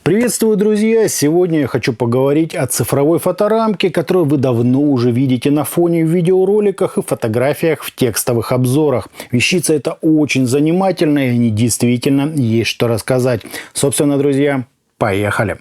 Приветствую, друзья! Сегодня я хочу поговорить о цифровой фоторамке, которую вы давно уже видите на фоне в видеороликах и фотографиях в текстовых обзорах. Вещица эта очень занимательная, и о ней действительно есть что рассказать. Собственно, друзья, поехали!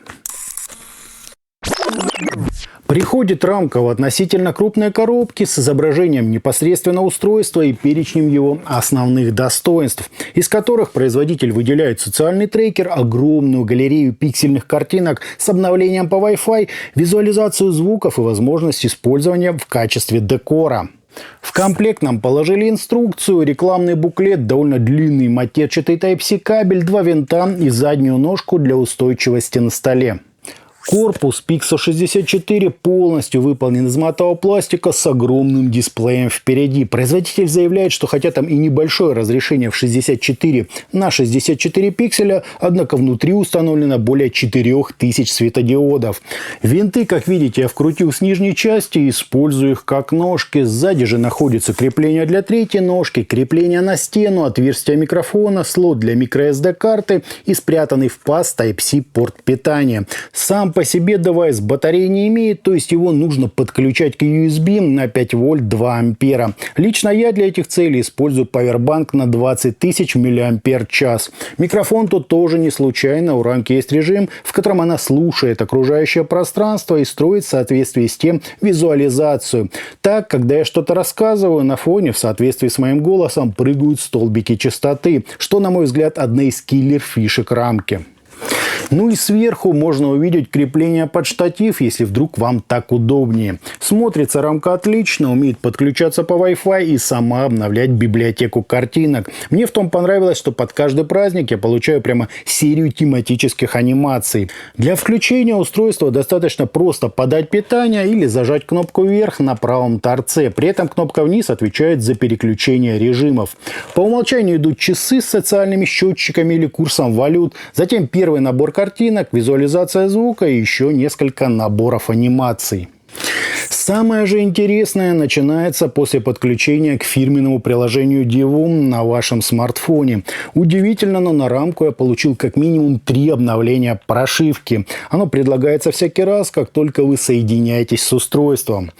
Приходит рамка в относительно крупной коробке с изображением непосредственно устройства и перечнем его основных достоинств, из которых производитель выделяет социальный трекер, огромную галерею пиксельных картинок с обновлением по Wi-Fi, визуализацию звуков и возможность использования в качестве декора. В комплект нам положили инструкцию, рекламный буклет, довольно длинный матерчатый Type-C кабель, 2 винта и заднюю ножку для устойчивости на столе. Корпус Pixo 64 полностью выполнен из матового пластика с огромным дисплеем впереди. Производитель заявляет, что хотя там и небольшое разрешение в 64 на 64 пикселя, однако внутри установлено более 4000 светодиодов. Винты, как видите, я вкрутил с нижней части и использую их как ножки. Сзади же находится крепление для третьей ножки, крепление на стену, отверстие микрофона, слот для microSD карты и спрятанный в паз Type-C порт питания. Сам по себе девайс батареи не имеет, то есть его нужно подключать к USB на 5 вольт 2 ампера. Лично я для этих целей использую павербанк на 20 тысяч мАч. Микрофон тут тоже не случайно, у рамки есть режим, в котором она слушает окружающее пространство и строит в соответствии с тем визуализацию. Так, когда я что-то рассказываю, на фоне в соответствии с моим голосом прыгают столбики частоты, что, на мой взгляд, одна из киллер-фишек рамки. Ну и сверху можно увидеть крепление под штатив, если вдруг вам так удобнее. Смотрится рамка отлично, умеет подключаться по Wi-Fi и сама обновлять библиотеку картинок. Мне в том понравилось, что под каждый праздник я получаю прямо серию тематических анимаций. Для включения устройства достаточно просто подать питание или зажать кнопку вверх на правом торце. При этом кнопка вниз отвечает за переключение режимов. По умолчанию идут часы с социальными счетчиками или курсом валют. Затем первый набор картинок, визуализация звука и еще несколько наборов анимаций. Самое же интересное начинается после подключения к фирменному приложению Divum на вашем смартфоне. Удивительно, но на рамку я получил как минимум 3 обновления прошивки. Оно предлагается всякий раз, как только вы соединяетесь с устройством.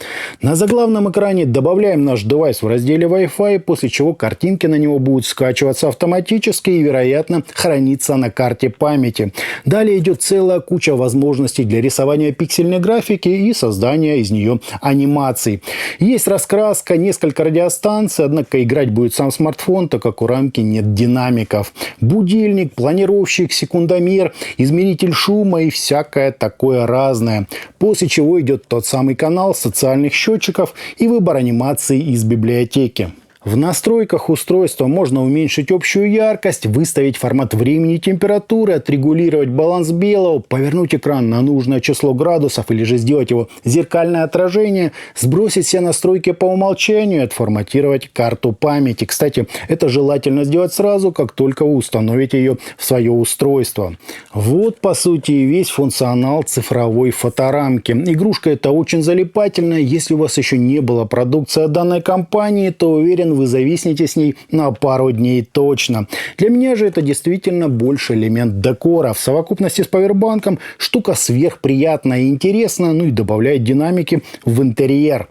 На заглавном экране добавляем наш девайс в разделе Wi-Fi, после чего картинки на него будут скачиваться автоматически и, вероятно, храниться на карте памяти. Далее идет целая куча возможностей для рисования пиксельной графики и создания из нее анимаций. Есть раскраска, несколько радиостанций, однако играть будет сам смартфон, так как у рамки нет динамиков. Будильник, планировщик, секундомер, измеритель шума и всякое такое разное. После чего идет тот самый канал социальных счетчиков и выбор анимации из библиотеки. В настройках устройства можно уменьшить общую яркость, выставить формат времени и температуры, отрегулировать баланс белого, повернуть экран на нужное число градусов или же сделать его зеркальное отражение, сбросить все настройки по умолчанию и отформатировать карту памяти. Кстати, это желательно сделать сразу, как только вы установите ее в свое устройство. Вот, по сути, и весь функционал цифровой фоторамки. Игрушка эта очень залипательная. Если у вас еще не было продукции от данной компании, то уверен, вы зависнете с ней на пару дней точно. Для меня же это действительно больше элемент декора. В совокупности с павербанком штука сверхприятная и интересная, ну и добавляет динамики в интерьер.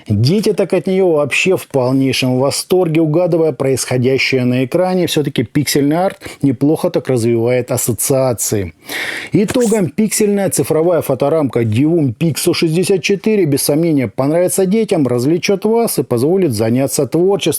Дети так от нее вообще в полнейшем восторге, угадывая происходящее на экране. Все-таки пиксельный арт неплохо так развивает ассоциации. Итогом пиксельная цифровая фоторамка Divum Pixo 64 без сомнения понравится детям, развлечет вас и позволит заняться творчеством.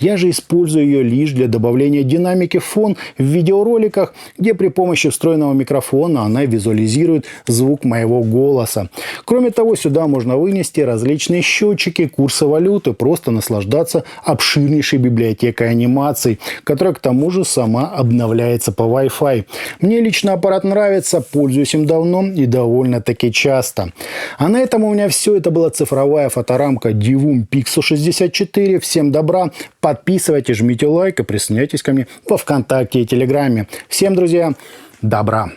Я же использую ее лишь для добавления динамики в фон в видеороликах, где при помощи встроенного микрофона она визуализирует звук моего голоса. Кроме того, сюда можно вынести различные счетчики, курсы валют и просто наслаждаться обширнейшей библиотекой анимаций, которая к тому же сама обновляется по Wi-Fi. Мне лично аппарат нравится, пользуюсь им давно и довольно-таки часто. А на этом у меня все. Это была цифровая фоторамка Divum Pixo 64. Всем добра! Подписывайтесь, жмите лайк и присоединяйтесь ко мне во ВКонтакте и Телеграме. Всем, друзья, добра!